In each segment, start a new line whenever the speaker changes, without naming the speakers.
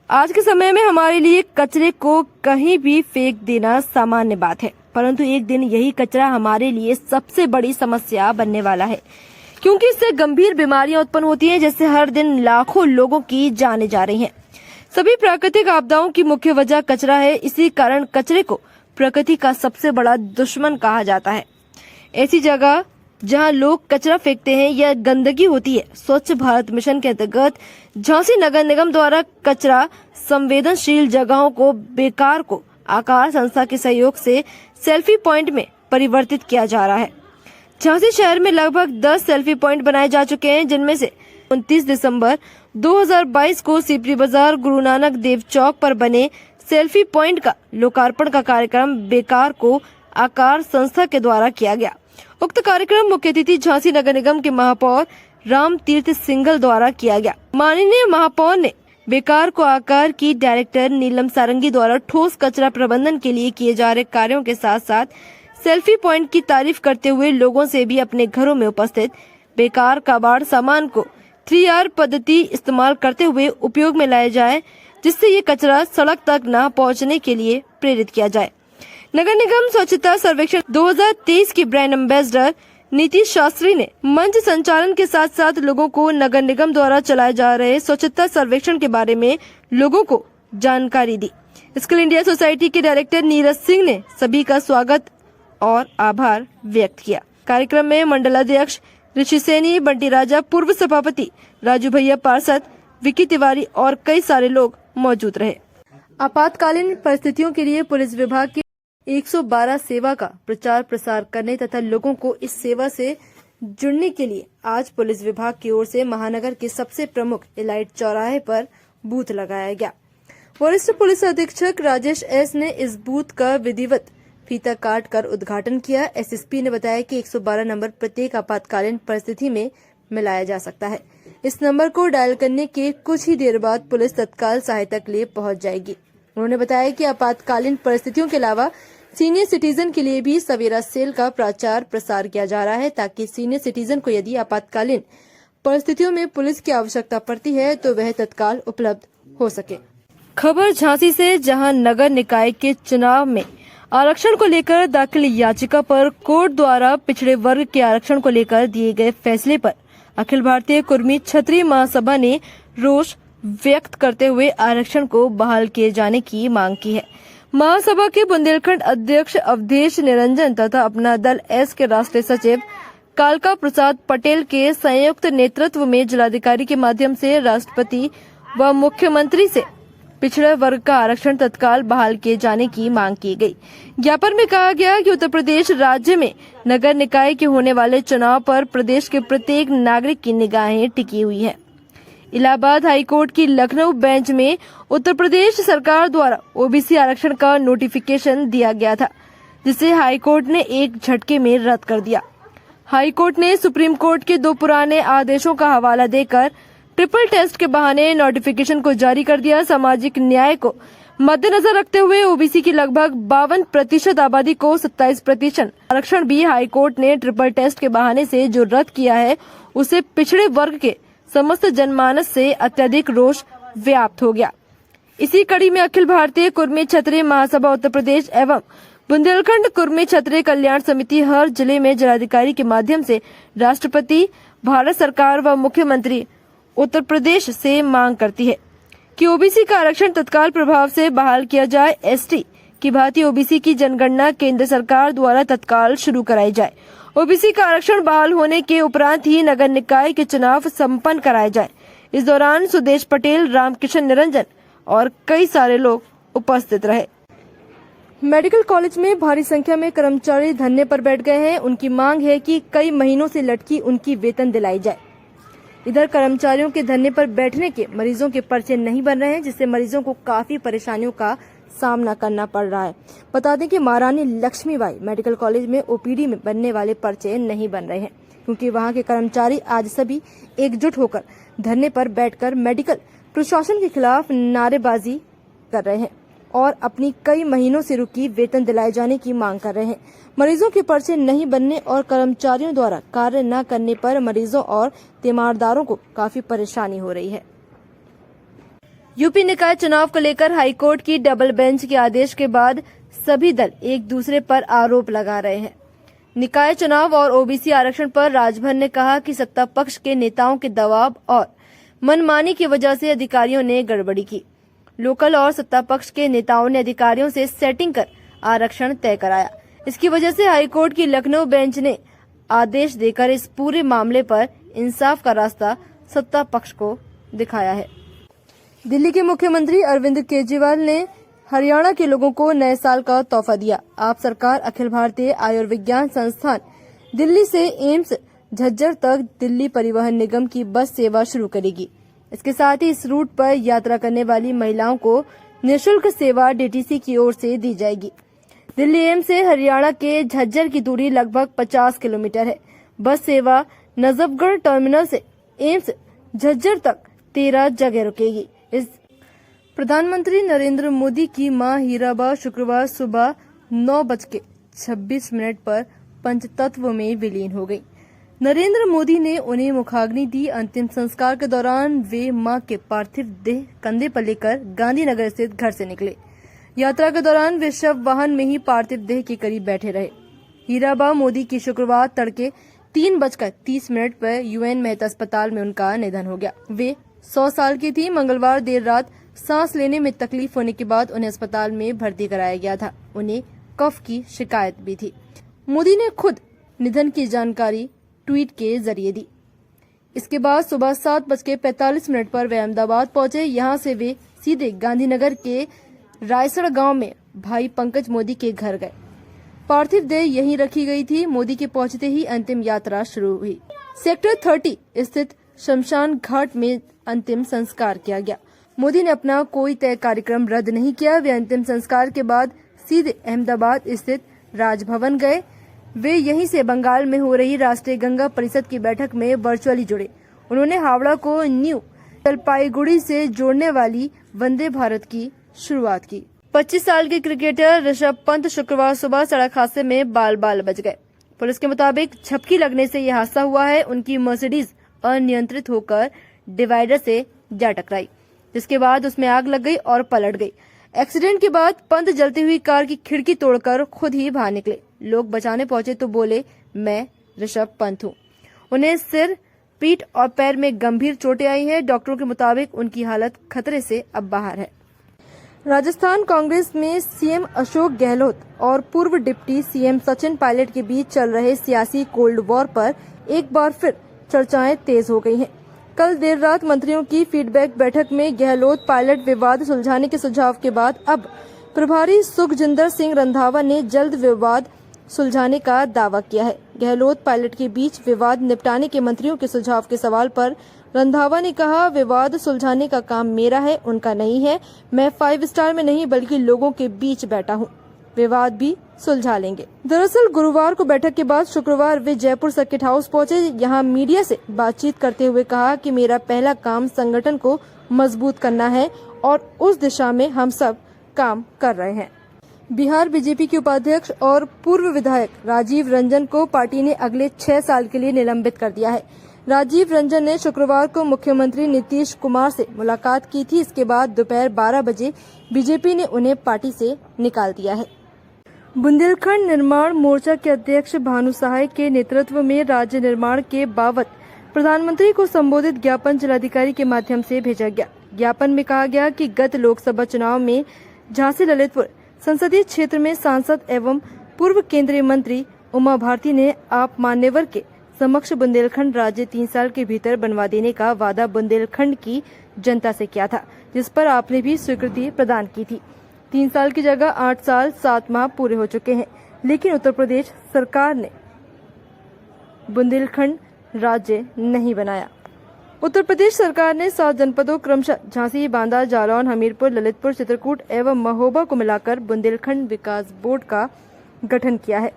आज के समय में हमारे लिए कचरे को कहीं भी फेंक देना सामान्य बात है, परंतु एक दिन यही कचरा हमारे लिए सबसे बड़ी समस्या बनने वाला है, क्योंकि इससे गंभीर बीमारियां उत्पन्न होती हैं, जिससे हर दिन लाखों लोगों की जानें जा रही हैं। सभी प्राकृतिक आपदाओं की मुख्य वजह कचरा है। इसी कारण कचरे को प्रकृति का सबसे बड़ा दुश्मन कहा जाता है। ऐसी जगह जहां लोग कचरा फेंकते हैं या गंदगी होती है, स्वच्छ भारत मिशन के अंतर्गत झांसी नगर निगम द्वारा कचरा संवेदनशील जगहों को बेकार को आकार संस्था के सहयोग से सेल्फी पॉइंट में परिवर्तित किया जा रहा है। झांसी शहर में लगभग 10 सेल्फी पॉइंट बनाए जा चुके हैं, जिनमें से 29 दिसंबर 2022 को सीपरी बाजार गुरु नानक देव चौक पर बने सेल्फी पॉइंट का लोकार्पण का कार्यक्रम बेकार को आकार संस्था के द्वारा किया गया। उक्त कार्यक्रम मुख्य अतिथि झांसी नगर निगम के महापौर राम तीर्थ सिंघल द्वारा किया गया। माननीय महापौर ने बेकार को आकार की डायरेक्टर नीलम सारंगी द्वारा ठोस कचरा प्रबंधन के लिए किए जा रहे कार्यों के साथ साथ सेल्फी पॉइंट की तारीफ करते हुए लोगों से भी अपने घरों में उपस्थित बेकार कबाड़ सामान को 3R पद्धति इस्तेमाल करते हुए उपयोग में लाया जाए, जिससे ये कचरा सड़क तक न पहुंचने के लिए प्रेरित किया जाए। नगर निगम स्वच्छता सर्वेक्षण 2023 की ब्रांड एम्बेसडर नीतीश शास्त्री ने मंच संचालन के साथ साथ लोगों को नगर निगम द्वारा चलाए जा रहे स्वच्छता सर्वेक्षण के बारे में लोगों को जानकारी दी। स्किल इंडिया सोसाइटी के डायरेक्टर नीरज सिंह ने सभी का स्वागत और आभार व्यक्त किया। कार्यक्रम में मंडलाध्यक्ष ऋषि सैनी, बंटी राजा, पूर्व सभापति राजू भैया पार्षद, विकी तिवारी और कई सारे लोग मौजूद रहे। आपातकालीन परिस्थितियों के लिए पुलिस विभाग की 112 सेवा का प्रचार प्रसार करने तथा लोगों को इस सेवा से जुड़ने के लिए आज पुलिस विभाग की ओर से महानगर के सबसे प्रमुख इलाइट चौराहे पर बूथ लगाया गया। वरिष्ठ पुलिस अधीक्षक राजेश एस ने इस बूथ का विधिवत फीता काट कर उद्घाटन किया। एसएसपी ने बताया कि 112 नंबर प्रत्येक आपातकालीन परिस्थिति में मिलाया जा सकता है। इस नंबर को डायल करने के कुछ ही देर बाद पुलिस तत्काल सहायता के लिए पहुंच जाएगी। उन्होंने बताया कि आपातकालीन परिस्थितियों के अलावा सीनियर सिटीजन के लिए भी सवेरा सेल का प्रचार प्रसार किया जा रहा है, ताकि सीनियर सिटीजन को यदि आपातकालीन परिस्थितियों में पुलिस की आवश्यकता पड़ती है तो वह तत्काल उपलब्ध हो सके। खबर झांसी से, जहां नगर निकाय के चुनाव में आरक्षण को लेकर दाखिल याचिका पर कोर्ट द्वारा पिछड़े वर्ग के आरक्षण को लेकर दिए गए फैसले पर अखिल भारतीय कुर्मी क्षत्रिय महासभा ने रोष व्यक्त करते हुए आरक्षण को बहाल किए जाने की मांग की है। महासभा के बुंदेलखंड अध्यक्ष अवधेश निरंजन तथा अपना दल एस के राष्ट्रीय सचिव कालका प्रसाद पटेल के संयुक्त नेतृत्व में जिलाधिकारी के माध्यम से राष्ट्रपति व मुख्यमंत्री से पिछड़े वर्ग का आरक्षण तत्काल बहाल किए जाने की मांग की गई। ज्ञापन में कहा गया कि उत्तर प्रदेश राज्य में नगर निकाय के होने वाले चुनाव पर प्रदेश के प्रत्येक नागरिक की निगाहें टिकी हुई है। इलाहाबाद हाईकोर्ट की लखनऊ बेंच में उत्तर प्रदेश सरकार द्वारा ओबीसी आरक्षण का नोटिफिकेशन दिया गया था, जिसे हाईकोर्ट ने एक झटके में रद्द कर दिया। हाईकोर्ट ने सुप्रीम कोर्ट के 2 पुराने आदेशों का हवाला देकर ट्रिपल टेस्ट के बहाने नोटिफिकेशन को जारी कर दिया। सामाजिक न्याय को मद्देनजर रखते हुए ओबीसी की लगभग 52% आबादी को 27% आरक्षण भी हाईकोर्ट ने ट्रिपल टेस्ट के बहाने से जो रद्द किया है, उसे पिछड़े वर्ग के समस्त जनमानस से अत्यधिक रोष व्याप्त हो गया। इसी कड़ी में अखिल भारतीय कुर्मी क्षत्रिय महासभा उत्तर प्रदेश एवं बुंदेलखंड कुर्मी क्षत्रिय कल्याण समिति हर जिले में जिलाधिकारी के माध्यम से राष्ट्रपति, भारत सरकार व मुख्यमंत्री उत्तर प्रदेश से मांग करती है कि ओबीसी का आरक्षण तत्काल प्रभाव से बहाल किया जाए। एसटी की भांति ओबीसी की जनगणना केंद्र सरकार द्वारा तत्काल शुरू कराई जाए। ओबीसी का आरक्षण बहाल होने के उपरांत ही नगर निकाय के चुनाव संपन्न कराए जाए। इस दौरान सुदेश पटेल, रामकिशन निरंजन और कई सारे लोग उपस्थित रहे। मेडिकल कॉलेज में भारी संख्या में कर्मचारी धरने पर बैठ गए हैं। उनकी मांग है कि कई महीनों से लटकी उनकी वेतन दिलाई जाए। इधर कर्मचारियों के धरने पर बैठने के मरीजों के पर्चे नहीं बन रहे हैं, जिससे मरीजों को काफी परेशानियों का सामना करना पड़ रहा है। बता दें कि महारानी लक्ष्मीबाई मेडिकल कॉलेज में ओपीडी में बनने वाले पर्चे नहीं बन रहे हैं, क्योंकि वहां के कर्मचारी आज सभी एकजुट होकर धरने पर बैठकर मेडिकल प्रशासन के खिलाफ नारेबाजी कर रहे हैं और अपनी कई महीनों से रुकी वेतन दिलाए जाने की मांग कर रहे हैं। मरीजों के पर्चे नहीं बनने और कर्मचारियों द्वारा कार्य न करने पर मरीजों और तीमारदारों को काफी परेशानी हो रही है। यूपी निकाय चुनाव को लेकर हाईकोर्ट की डबल बेंच के आदेश के बाद सभी दल एक दूसरे पर आरोप लगा रहे हैं। निकाय चुनाव और ओबीसी आरक्षण पर राजभर ने कहा कि सत्ता पक्ष के नेताओं के दबाव और मनमानी की वजह से अधिकारियों ने गड़बड़ी की। लोकल और सत्ता पक्ष के नेताओं ने अधिकारियों से सेटिंग कर आरक्षण तय कराया। इसकी वजह से हाईकोर्ट की लखनऊ बेंच ने आदेश देकर इस पूरे मामले पर इंसाफ का रास्ता सत्ता पक्ष को दिखाया है। दिल्ली के मुख्यमंत्री अरविंद केजरीवाल ने हरियाणा के लोगों को नए साल का तोहफा दिया। आप सरकार अखिल भारतीय आयुर्विज्ञान संस्थान दिल्ली से एम्स झज्जर तक दिल्ली परिवहन निगम की बस सेवा शुरू करेगी। इसके साथ ही इस रूट पर यात्रा करने वाली महिलाओं को निःशुल्क सेवा डीटीसी की ओर से दी जाएगी। दिल्ली एम्स से हरियाणा के झज्जर की दूरी लगभग 50 किलोमीटर है। बस सेवा नजफगढ़ टर्मिनल से एम्स झज्जर तक 13 जगह रुकेगी। इस प्रधानमंत्री नरेंद्र मोदी की मां हीराबा शुक्रवार सुबह 9:26 पर पंचतत्व में विलीन हो गई। नरेंद्र मोदी ने उन्हें मुखाग्नि दी। अंतिम संस्कार के दौरान वे मां के पार्थिव देह कंधे पर लेकर गांधीनगर स्थित घर से निकले। यात्रा के दौरान वे शव वाहन में ही पार्थिव देह के करीब बैठे रहे। हीराबा मोदी की शुक्रवार तड़के 3:30 पर यूएन मेहता अस्पताल में उनका निधन हो गया। वे 100 साल की थी। मंगलवार देर रात सांस लेने में तकलीफ होने के बाद उन्हें अस्पताल में भर्ती कराया गया था। उन्हें कफ की शिकायत भी थी। मोदी ने खुद निधन की जानकारी ट्वीट के जरिए दी। इसके बाद सुबह 7:45 पर वे अहमदाबाद पहुंचे। यहां से वे सीधे गांधीनगर के रायसड़ गांव में भाई पंकज मोदी के घर गए। पार्थिव देह यहीं रखी गई थी। मोदी के पहुंचते ही अंतिम यात्रा शुरू हुई। सेक्टर 30 स्थित शमशान घाट में अंतिम संस्कार किया गया। मोदी ने अपना कोई तय कार्यक्रम रद्द नहीं किया। वे अंतिम संस्कार के बाद सीधे अहमदाबाद स्थित राजभवन गए। वे यहीं से बंगाल में हो रही राष्ट्रीय गंगा परिषद की बैठक में वर्चुअली जुड़े। उन्होंने हावड़ा को न्यू जलपाईगुड़ी से जोड़ने वाली वंदे भारत की शुरुआत की। 25 साल के क्रिकेटर ऋषभ पंत शुक्रवार सुबह सड़क हादसे में बाल बच गए। पुलिस के मुताबिक झपकी लगने से यह हादसा हुआ है। उनकी मर्सिडीज अनियंत्रित होकर डिवाइडर से जा टकराई, जिसके बाद उसमें आग लग गई और पलट गई। एक्सीडेंट के बाद पंत जलती हुई कार की खिड़की तोड़कर खुद ही बाहर निकले। लोग बचाने पहुंचे तो बोले, मैं ऋषभ पंत हूं। उन्हें सिर, पीठ और पैर में गंभीर चोटें आई है। डॉक्टरों के मुताबिक उनकी हालत खतरे से अब बाहर है। राजस्थान कांग्रेस में सीएम अशोक गहलोत और पूर्व डिप्टी सीएम सचिन पायलट के बीच चल रहे सियासी कोल्ड वॉर पर एक बार फिर चर्चाएं तेज हो गई हैं। कल देर रात मंत्रियों की फीडबैक बैठक में गहलोत पायलट विवाद सुलझाने के सुझाव के बाद अब प्रभारी सुखजिंदर सिंह रंधावा ने जल्द विवाद सुलझाने का दावा किया है। गहलोत पायलट के बीच विवाद निपटाने के मंत्रियों के सुझाव के सवाल पर रंधावा ने कहा, विवाद सुलझाने का काम मेरा है, उनका नहीं है। मैं 5 स्टार में नहीं बल्कि लोगों के बीच बैठा हूँ। विवाद भी सुलझा लेंगे। दरअसल गुरुवार को बैठक के बाद शुक्रवार वे जयपुर सर्किट हाउस पहुंचे। यहां मीडिया से बातचीत करते हुए कहा कि मेरा पहला काम संगठन को मजबूत करना है और उस दिशा में हम सब काम कर रहे हैं। बिहार बीजेपी के उपाध्यक्ष और पूर्व विधायक राजीव रंजन को पार्टी ने अगले 6 साल के लिए निलंबित कर दिया है। राजीव रंजन ने शुक्रवार को मुख्यमंत्री नीतीश कुमार से मुलाकात की थी। इसके बाद दोपहर 12 बजे बीजेपी ने उन्हें पार्टी से निकाल दिया है। बुंदेलखंड निर्माण मोर्चा के अध्यक्ष भानु सहाय के नेतृत्व में राज्य निर्माण के बाबत प्रधानमंत्री को संबोधित ज्ञापन जिलाधिकारी के माध्यम से भेजा गया। ज्ञापन में कहा गया कि गत लोकसभा चुनाव में झांसी ललितपुर संसदीय क्षेत्र में सांसद एवं पूर्व केंद्रीय मंत्री उमा भारती ने आप मान्यवर के समक्ष बुंदेलखंड राज्य 3 साल के भीतर बनवा देने का वादा बुंदेलखंड की जनता से किया था, जिस पर आपने भी स्वीकृति प्रदान की थी। 3 साल की जगह 8 साल 7 माह पूरे हो चुके हैं, लेकिन उत्तर प्रदेश सरकार ने बुंदेलखंड राज्य नहीं बनाया। उत्तर प्रदेश सरकार ने 7 जनपदों क्रमशः झांसी, बांदा, जालौन, हमीरपुर, ललितपुर, चित्रकूट एवं महोबा को मिलाकर बुंदेलखंड विकास बोर्ड का गठन किया है।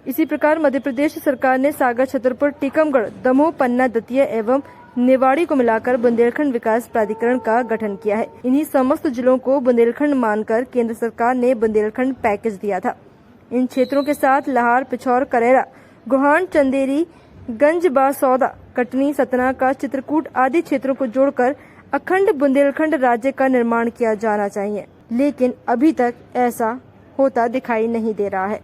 इसी प्रकार मध्य प्रदेश सरकार ने सागर, छतरपुर, टीकमगढ़, दमोह, पन्ना, दतिया एवं निवाड़ी को मिलाकर बुंदेलखंड विकास प्राधिकरण का गठन किया है। इन्हीं समस्त जिलों को बुंदेलखंड मानकर केंद्र सरकार ने बुंदेलखंड पैकेज दिया था। इन क्षेत्रों के साथ लाहार, पिछौर, करेरा, गोहान, चंदेरी, गंज बासौदा, कटनी, सतना का चित्रकूट आदि क्षेत्रों को जोड़कर अखंड बुंदेलखंड राज्य का निर्माण किया जाना चाहिए, लेकिन अभी तक ऐसा होता दिखाई नहीं दे रहा है।